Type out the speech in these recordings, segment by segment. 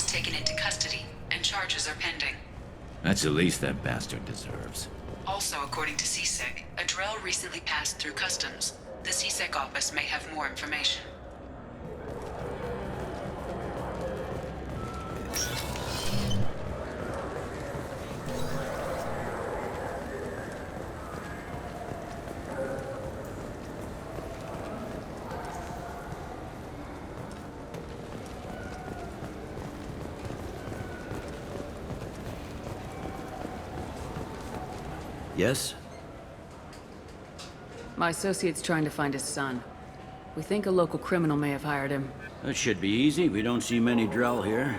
taken into custody, and charges are pending. That's the least that bastard deserves. Also, according to CSEC, a Drell recently passed through customs. The CSEC office may have more information. Yes? My associate's trying to find his son. We think a local criminal may have hired him. That should be easy. We don't see many Drell here.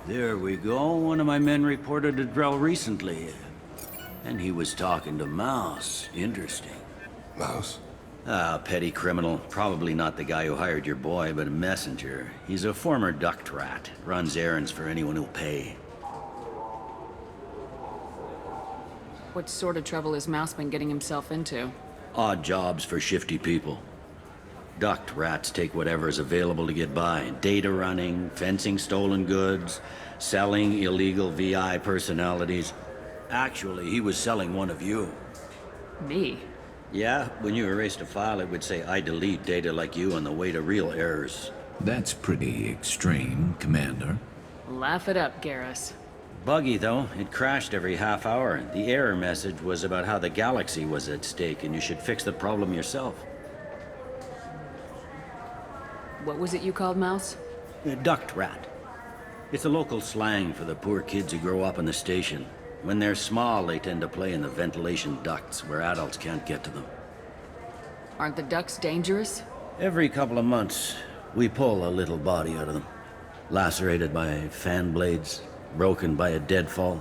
There we go. One of my men reported a Drell recently. And he was talking to Mouse. Interesting. Mouse? Ah, petty criminal. Probably not the guy who hired your boy, but a messenger. He's a former duct rat. Runs errands for anyone who'll pay. What sort of trouble has Mouse been getting himself into? Odd jobs for shifty people. Duct rats take whatever is available to get by. Data running, fencing stolen goods, selling illegal VI personalities. Actually, he was selling one of you. Me? Yeah, when you erased a file, it would say, I delete data like you on the way to real errors. That's pretty extreme, Commander. Laugh it up, Garrus. Buggy, though. It crashed every half hour. The error message was about how the galaxy was at stake, and you should fix the problem yourself. What was it you called Mouse? A duct rat. It's a local slang for the poor kids who grow up in the station. When they're small, they tend to play in the ventilation ducts where adults can't get to them. Aren't the ducks dangerous? Every couple of months, we pull a little body out of them. Lacerated by fan blades, broken by a deadfall,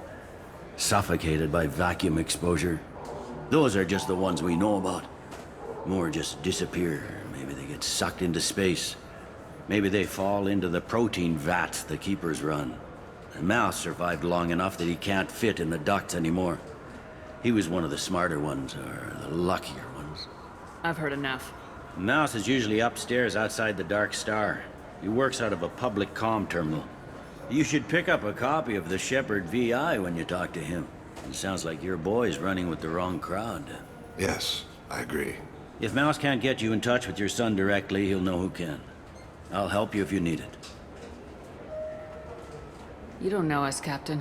suffocated by vacuum exposure. Those are just the ones we know about. More just disappear. Maybe they get sucked into space. Maybe they fall into the protein vats the keepers run. And Mouse survived long enough that he can't fit in the ducts anymore. He was one of the smarter ones, or the luckier ones. I've heard enough. Mouse is usually upstairs outside the Dark Star. He works out of a public comm terminal. You should pick up a copy of the Shepherd VI when you talk to him. It sounds like your boy's running with the wrong crowd. Yes, I agree. If Mouse can't get you in touch with your son directly, he'll know who can. I'll help you if you need it. You don't know us, Captain.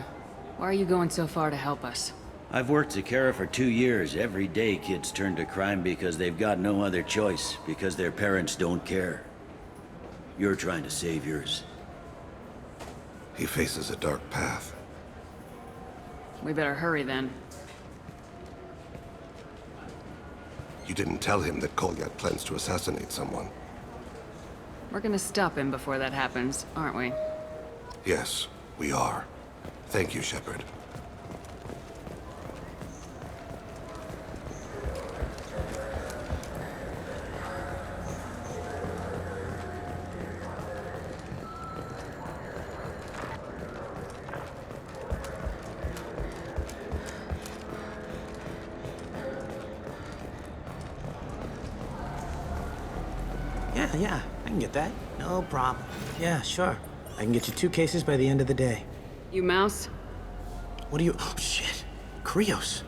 Why are you going so far to help us? I've worked Zakera for 2 years. Every day kids turn to crime because they've got no other choice, because their parents don't care. You're trying to save yours. He faces a dark path. We better hurry then. You didn't tell him that Kolyat plans to assassinate someone. We're gonna stop him before that happens, aren't we? Yes, we are. Thank you, Shepard. Yeah, I can get that. No problem. Yeah, sure. I can get you 2 cases by the end of the day. You Mouse? What do you... Oh, shit. Krios.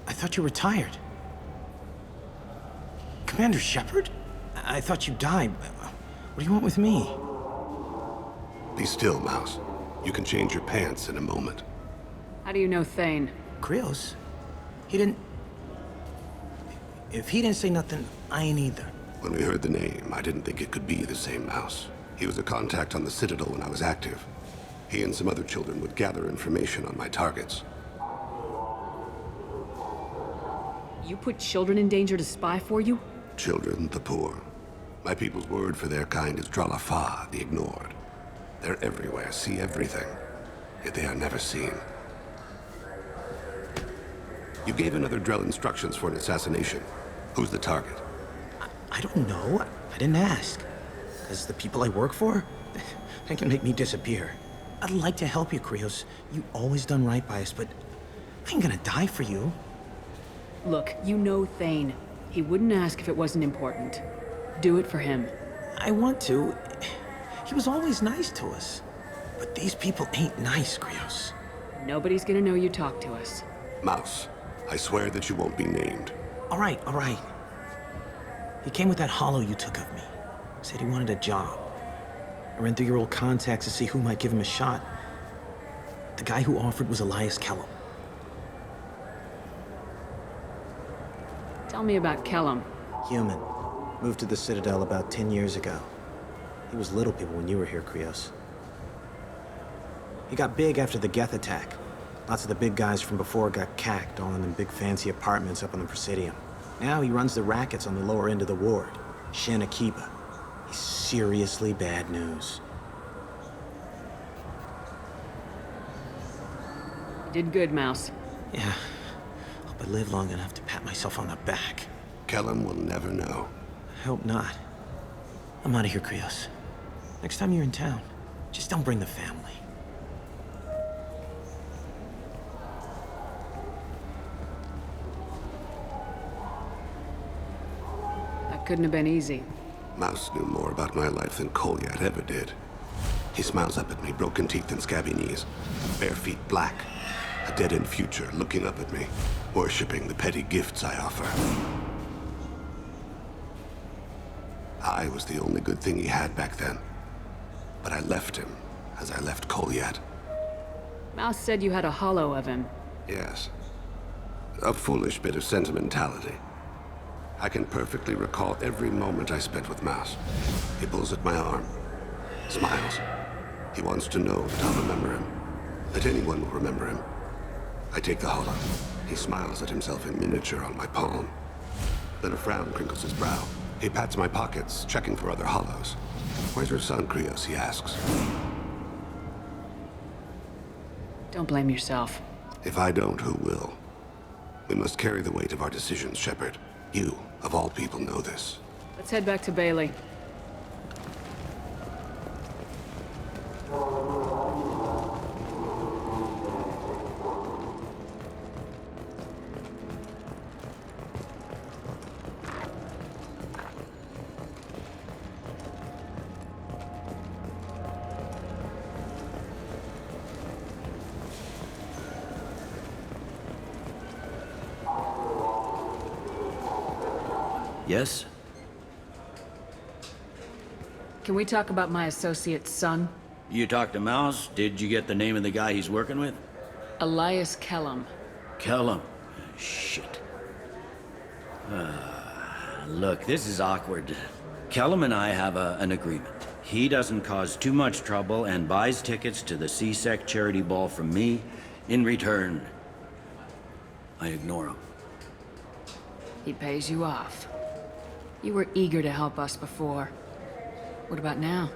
I thought you retired. Commander Shepard? I thought you died. What do you want with me? Be still, Mouse. You can change your pants in a moment. How do you know Thane? Krios? He didn't... If he didn't say nothing, I ain't either. When we heard the name, I didn't think it could be the same Mouse. He was a contact on the Citadel when I was active. He and some other children would gather information on my targets. You put children in danger to spy for you? Children, the poor. My people's word for their kind is Dralafa, the ignored. They're everywhere, see everything, yet they are never seen. You gave another Drell instructions for an assassination. Who's the target? I don't know. I didn't ask. Because the people I work for, they can make me disappear. I'd like to help you, Krios. You always done right by us, but I ain't gonna die for you. Look, you know Thane. He wouldn't ask if it wasn't important. Do it for him. I want to. He was always nice to us. But these people ain't nice, Krios. Nobody's gonna know you talked to us. Mouse, I swear that you won't be named. All right, all right. He came with that hollow you took of me. Said he wanted a job. I ran through your old contacts to see who might give him a shot. The guy who offered was Elias Kellum. Tell me about Kellum. Human. Moved to the Citadel about 10 years ago. He was little people when you were here, Krios. He got big after the Geth attack. Lots of the big guys from before got cacked, all in them big fancy apartments up on the Presidium. Now he runs the rackets on the lower end of the ward, Shin Akiba. He's seriously bad news. You did good, Mouse. Yeah. Hope I live long enough to pat myself on the back. Kellum will never know. I hope not. I'm out of here, Krios. Next time you're in town, just don't bring the family. That couldn't have been easy. Mouse knew more about my life than Kolyat ever did. He smiles up at me, broken teeth and scabby knees. Bare feet black. A dead-end future looking up at me, worshipping the petty gifts I offer. I was the only good thing he had back then. But I left him, as I left Kolyat. Mouse said you had a hollow of him. Yes. A foolish bit of sentimentality. I can perfectly recall every moment I spent with Mouse. He pulls at my arm, smiles. He wants to know that I'll remember him, that anyone will remember him. I take the hollow. He smiles at himself in miniature on my palm. Then a frown crinkles his brow. He pats my pockets, checking for other hollows. Where's your son, Krios? He asks. Don't blame yourself. If I don't, who will? We must carry the weight of our decisions, Shepard. You, of all people, know this. Let's head back to Bailey. Yes? Can we talk about my associate's son? You talked to Mouse? Did you get the name of the guy he's working with? Elias Kellum. Kellum. Shit. Look, this is awkward. Kellum and I have an agreement. He doesn't cause too much trouble and buys tickets to the C-Sec charity ball from me. In return, I ignore him. He pays you off. You were eager to help us before. What about now?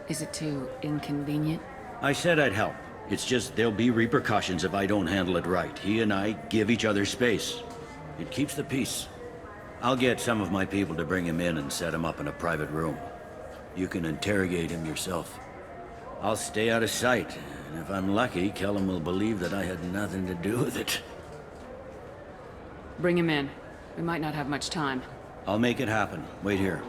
Is it too inconvenient? I said I'd help. It's just there'll be repercussions if I don't handle it right. He and I give each other space. It keeps the peace. I'll get some of my people to bring him in and set him up in a private room. You can interrogate him yourself. I'll stay out of sight, and if I'm lucky, Kellum will believe that I had nothing to do with it. Bring him in. We might not have much time. I'll make it happen. Wait here.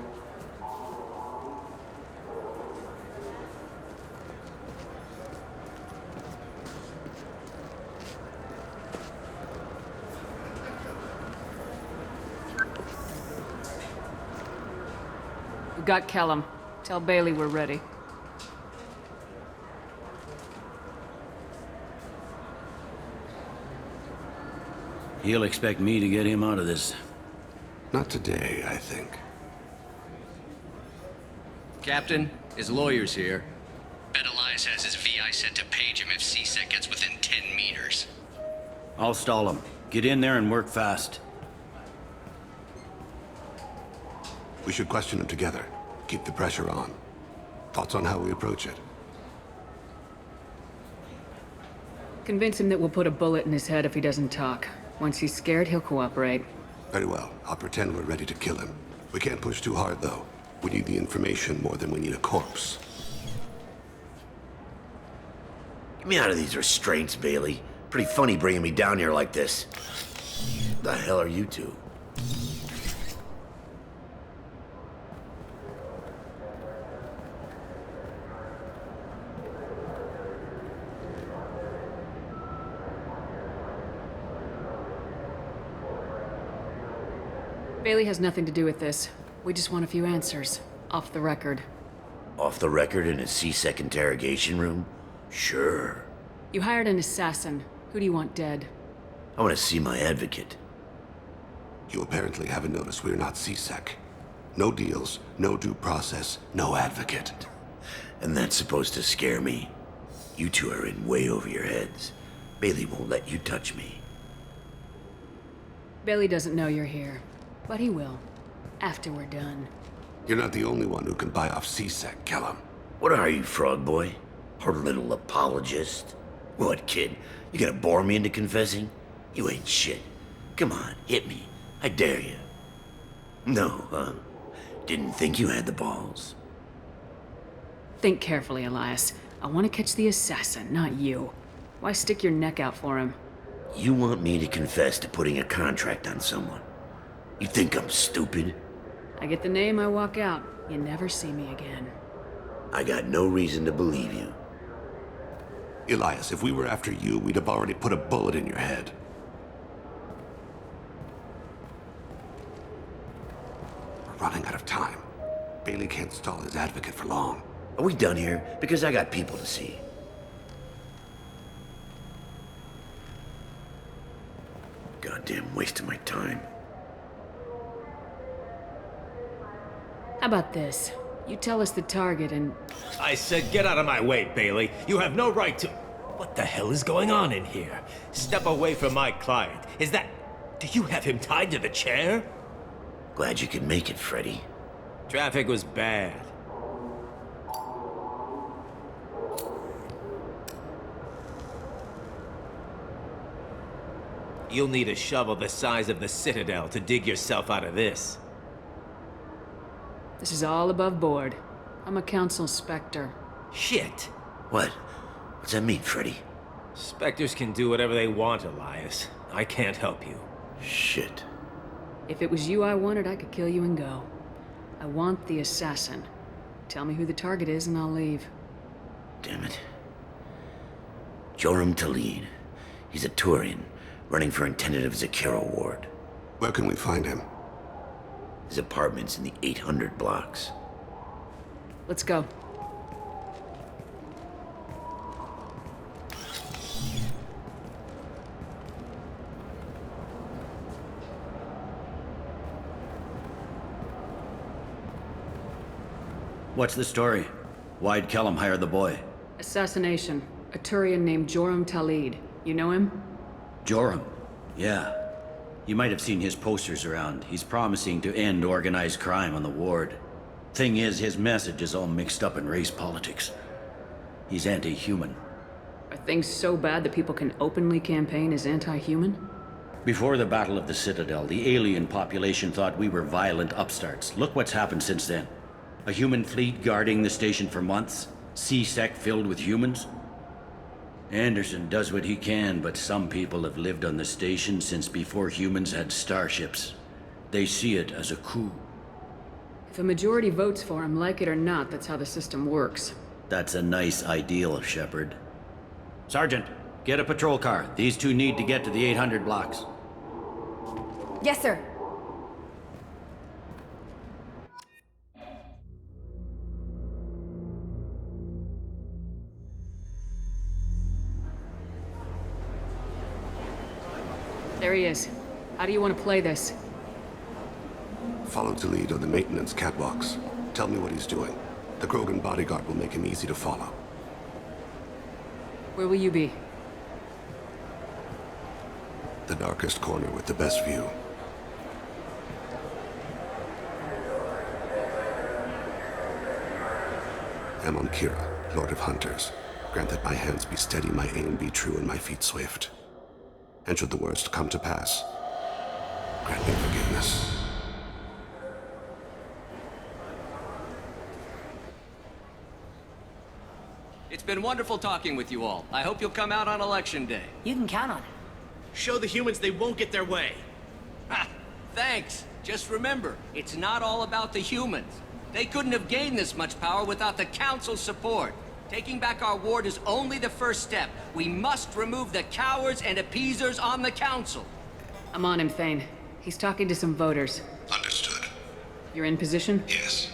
We got Kellum. Tell Bailey we're ready. He'll expect me to get him out of this. Not today, I think. Captain, his lawyer's here. Bet Elias has his VI sent to page him if C-Sec gets within 10 meters. I'll stall him. Get in there and work fast. We should question him together. Keep the pressure on. Thoughts on how we approach it? Convince him that we'll put a bullet in his head if he doesn't talk. Once he's scared, he'll cooperate. Very well. I'll pretend we're ready to kill him. We can't push too hard, though. We need the information more than we need a corpse. Get me out of these restraints, Bailey. Pretty funny bringing me down here like this. The hell are you two? Bailey has nothing to do with this. We just want a few answers. Off the record. Off the record in a C-Sec interrogation room? Sure. You hired an assassin. Who do you want dead? I want to see my advocate. You apparently haven't noticed we're not C-Sec. No deals, no due process, no advocate. And that's supposed to scare me. You two are in way over your heads. Bailey won't let you touch me. Bailey doesn't know you're here, but he will. After we're done. You're not the only one who can buy off C-Sec, Kellum. What are you, frog boy? Our little apologist? What, kid? You gonna bore me into confessing? You ain't shit. Come on, hit me. I dare you. No, huh? Didn't think you had the balls. Think carefully, Elias. I want to catch the assassin, not you. Why stick your neck out for him? You want me to confess to putting a contract on someone? You think I'm stupid? I get the name, I walk out. You never see me again. I got no reason to believe you. Elias, if we were after you, we'd have already put a bullet in your head. We're running out of time. Bailey can't stall his advocate for long. Are we done here? Because I got people to see. Goddamn waste of my time. How about this? You tell us the target and... I said get out of my way, Bailey. You have no right to... What the hell is going on in here? Step away from my client. Is that... Do you have him tied to the chair? Glad you could make it, Freddy. Traffic was bad. You'll need a shovel the size of the Citadel to dig yourself out of this. This is all above board. I'm a council specter. Shit! What? What's that mean, Freddy? Spectres can do whatever they want, Elias. I can't help you. Shit. If it was you I wanted, I could kill you and go. I want the assassin. Tell me who the target is and I'll leave. Damn it. Joram Talid. He's a Turian, running for intendant of Zakiro Ward. Where can we find him? His apartment's in the 800 blocks. Let's go. What's the story? Why'd Kellum hire the boy? Assassination. A Turian named Joram Talid. You know him? Joram? Yeah. You might have seen his posters around. He's promising to end organized crime on the ward. Thing is, his message is all mixed up in race politics. He's anti-human. Are things so bad that people can openly campaign as anti-human? Before the Battle of the Citadel, the alien population thought we were violent upstarts. Look what's happened since then. A human fleet guarding the station for months. C-Sec filled with humans. Anderson does what he can, but some people have lived on the station since before humans had starships. They see it as a coup. If a majority votes for him, like it or not, that's how the system works. That's a nice ideal, Shepard. Sergeant, get a patrol car. These two need to get to the 800 blocks. Yes, sir. There he is. How do you want to play this? Follow Talid on the maintenance catwalks. Tell me what he's doing. The Krogan bodyguard will make him easy to follow. Where will you be? The darkest corner with the best view. Amon Kira, Lord of Hunters. Grant that my hands be steady, my aim be true, and my feet swift. And should the worst come to pass, grant me forgiveness. It's been wonderful talking with you all. I hope you'll come out on Election Day. You can count on it. Show the humans they won't get their way. Ha! Thanks. Just remember, it's not all about the humans. They couldn't have gained this much power without the Council's support. Taking back our ward is only the first step. We must remove the cowards and appeasers on the Council. I'm on him, Thane. He's talking to some voters. You're in position? Yes.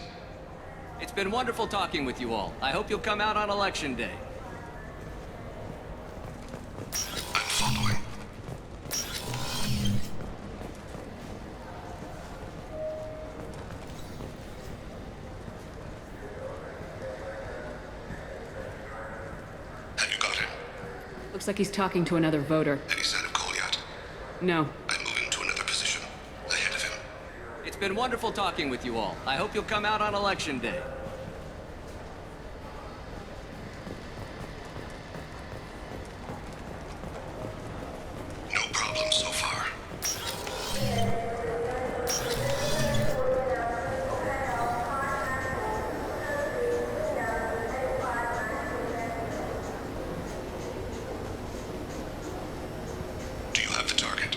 It's been wonderful talking with you all. I hope you'll come out on Election Day. I'm following. Have you got him? Looks like he's talking to another voter. Any sign of Cole yet? No. I'm moving to another position. Ahead of him. It's been wonderful talking with you all. I hope you'll come out on Election Day. No problem so far. Do you have the target?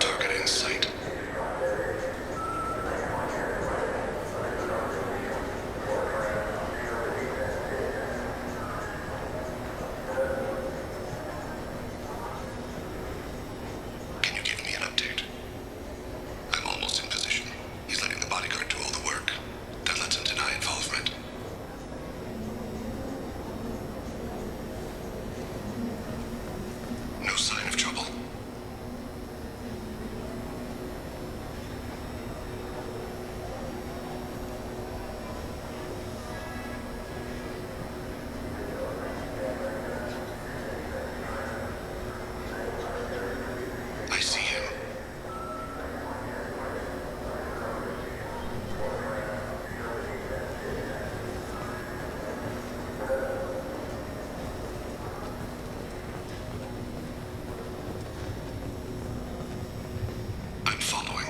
Target in sight. Can you give me an update? I'm almost in position. He's letting the bodyguard do all the work. That lets him deny involvement. No sign of trouble. I see him. I'm following.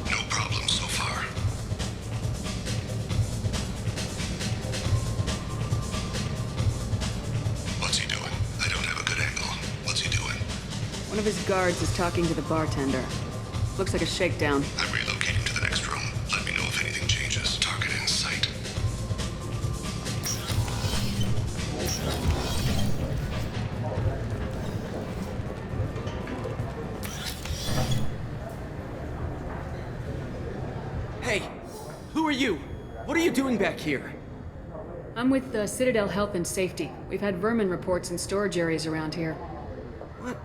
No problem so far. What's he doing? I don't have a good angle. What's he doing? One of his guards is talking to the bartender. Looks like a shakedown. I'm relocating to the next room. Let me know if anything changes. Target in sight. Hey, who are you? What are you doing back here? I'm with the Citadel Health and Safety. We've had vermin reports in storage areas around here. What?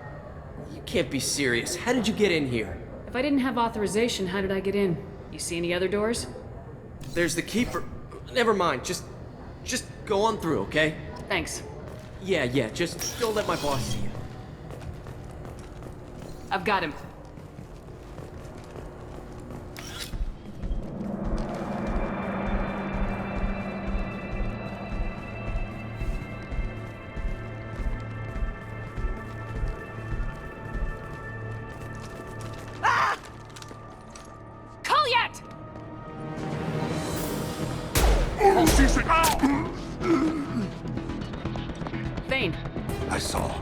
You can't be serious. How did you get in here? If I didn't have authorization, how did I get in? You see any other doors? There's the keeper. Never mind. Just go on through, okay? Thanks. Yeah, just don't let my boss see you. I've got him. Colliet! Thane, I saw.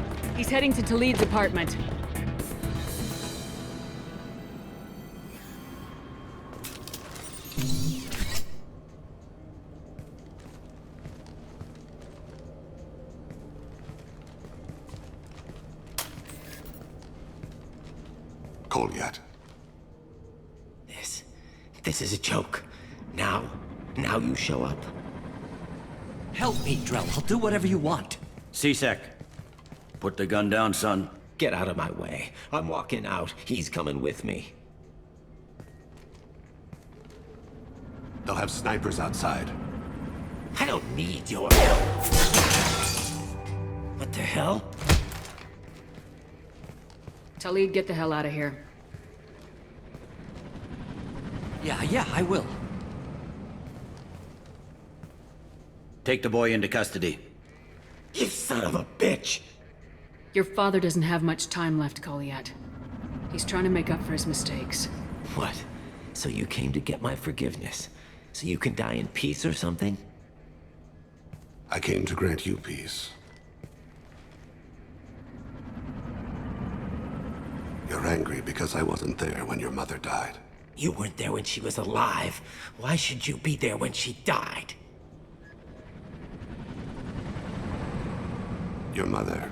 he's heading to Talid's apartment. Cole yet? This is a joke. Now you show up. Help me, Drell. I'll do whatever you want. C-Sec. Put the gun down, son. Get out of my way. I'm walking out. He's coming with me. They'll have snipers outside. I don't need your help. What the hell? Talid, get the hell out of here. Yeah, I will. Take the boy into custody. You son of a bitch! Your father doesn't have much time left, Colliet. He's trying to make up for his mistakes. What? So you came to get my forgiveness? So you can die in peace or something? I came to grant you peace. You're angry because I wasn't there when your mother died. You weren't there when she was alive. Why should you be there when she died? Your mother.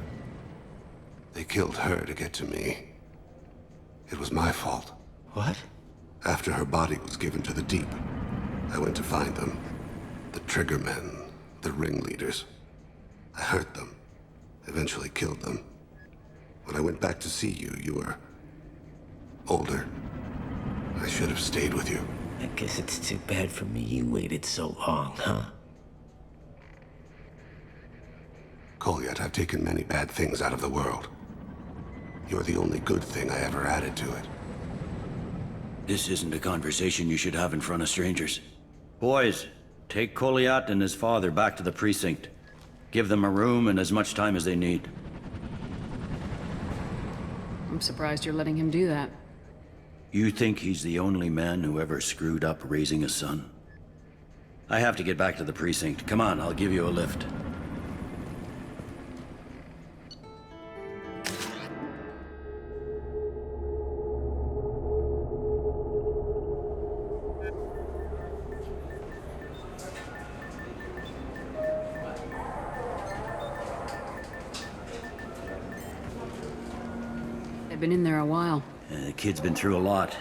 They killed her to get to me. It was my fault. What? After her body was given to the deep, I went to find them. The triggermen, the ringleaders. I hurt them, eventually killed them. When I went back to see you, you were older. I should have stayed with you. I guess it's too bad for me you waited so long, huh? Kolyat, I've taken many bad things out of the world. You're the only good thing I ever added to it. This isn't a conversation you should have in front of strangers. Boys, take Kolyat and his father back to the precinct. Give them a room and as much time as they need. I'm surprised you're letting him do that. You think he's the only man who ever screwed up raising a son? I have to get back to the precinct. Come on, I'll give you a lift. They've been in there a while. The kid's been through a lot.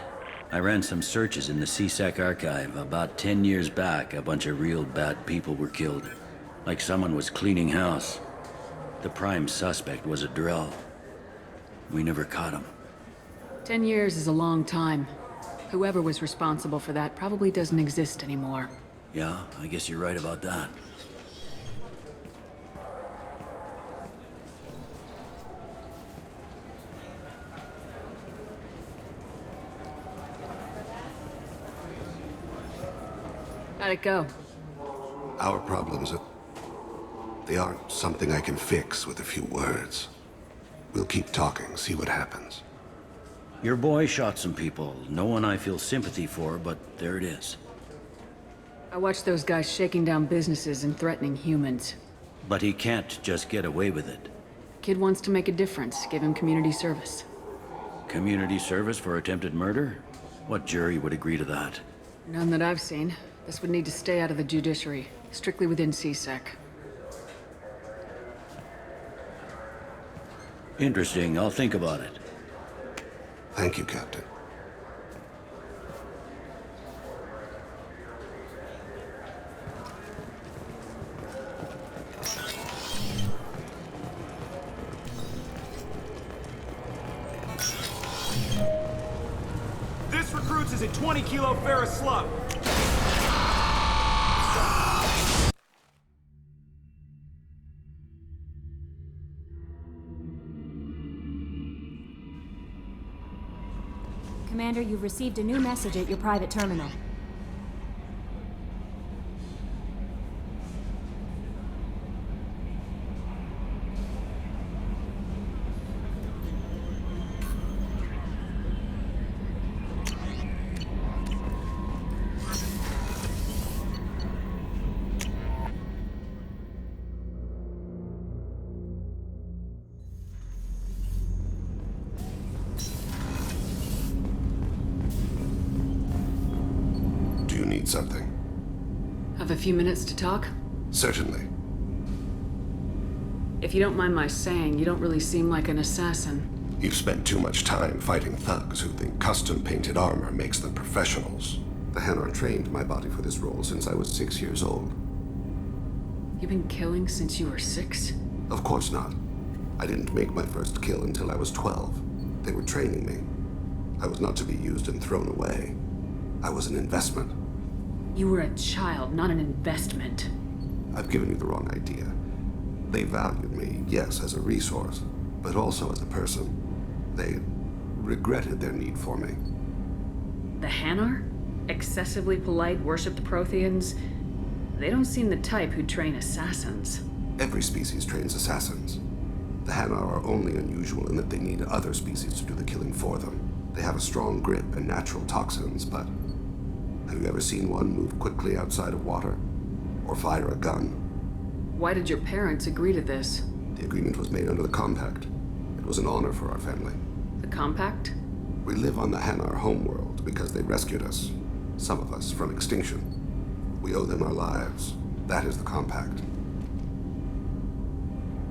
I ran some searches in the CSEC archive. About 10 years back, a bunch of real bad people were killed. Like someone was cleaning house. The prime suspect was a Drell. We never caught him. 10 years is a long time. Whoever was responsible for that probably doesn't exist anymore. Yeah, I guess you're right about that. How'd it go? Our problems they aren't something I can fix with a few words. We'll keep talking, see what happens. Your boy shot some people. No one I feel sympathy for, but there it is. I watched those guys shaking down businesses and threatening humans. But he can't just get away with it. Kid wants to make a difference. Give him community service. Community service for attempted murder? What jury would agree to that? None that I've seen. This would need to stay out of the judiciary. Strictly within CSEC. Interesting. I'll think about it. Thank you, Captain. This recruits is a 20-kilo ferrous slug. Commander, you've received a new message at your private terminal. Something. Have a few minutes to talk? Certainly. If you don't mind my saying, you don't really seem like an assassin. You've spent too much time fighting thugs who think custom-painted armor makes them professionals. The Hanar trained my body for this role since I was 6 years old. You've been killing since you were 6? Of course not. I didn't make my first kill until I was 12. They were training me. I was not to be used and thrown away. I was an investment. You were a child, not an investment. I've given you the wrong idea. They valued me, yes, as a resource, but also as a person. They regretted their need for me. The Hanar? Excessively polite, worshipped Protheans? They don't seem the type who'd train assassins. Every species trains assassins. The Hanar are only unusual in that they need other species to do the killing for them. They have a strong grip and natural toxins, but have you ever seen one move quickly outside of water? Or fire a gun? Why did your parents agree to this? The agreement was made under the Compact. It was an honor for our family. The Compact? We live on the Hanar homeworld because they rescued us. Some of us from extinction. We owe them our lives. That is the Compact.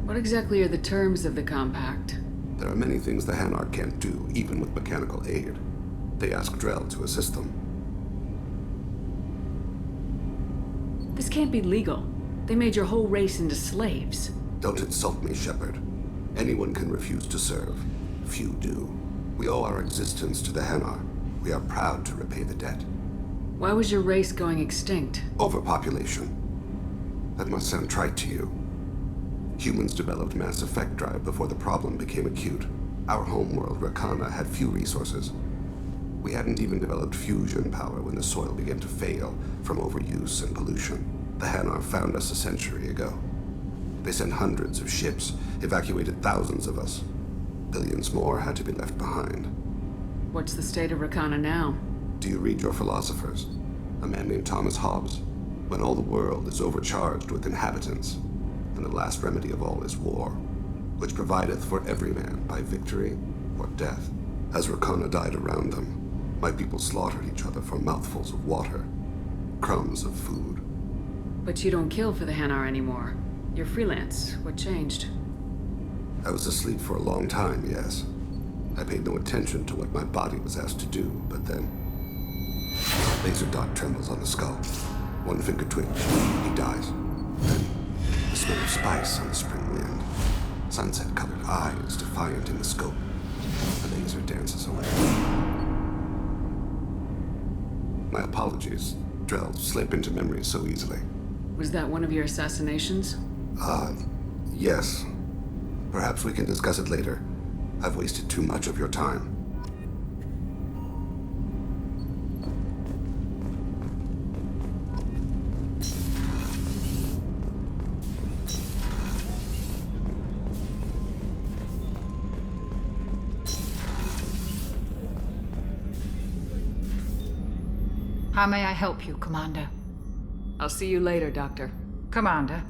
What exactly are the terms of the Compact? There are many things the Hanar can't do, even with mechanical aid. They ask Drell to assist them. This can't be legal. They made your whole race into slaves. Don't insult me, Shepard. Anyone can refuse to serve. Few do. We owe our existence to the Hanar. We are proud to repay the debt. Why was your race going extinct? Overpopulation. That must sound trite to you. Humans developed mass effect drive before the problem became acute. Our homeworld, Rakana, had few resources. We hadn't even developed fusion power when the soil began to fail from overuse and pollution. The Hanar found us a century ago. They sent hundreds of ships, evacuated thousands of us. Billions more had to be left behind. What's the state of Rakana now? Do you read your philosophers? A man named Thomas Hobbes. When all the world is overcharged with inhabitants, then the last remedy of all is war, which provideth for every man by victory or death. As Rakana died around them, my people slaughtered each other for mouthfuls of water, crumbs of food. But you don't kill for the Hanar anymore. You're freelance. What changed? I was asleep for a long time, yes. I paid no attention to what my body was asked to do, but then... Laser dot trembles on the skull. One finger twitch. He dies. Then, the smell of spice on the spring wind. Sunset-colored eyes defiant in the scope. The laser dances away. My apologies. Drell slip into memory so easily. Was that one of your assassinations? Yes. Perhaps we can discuss it later. I've wasted too much of your time. How may I help you, Commander? I'll see you later, Doctor. Commander,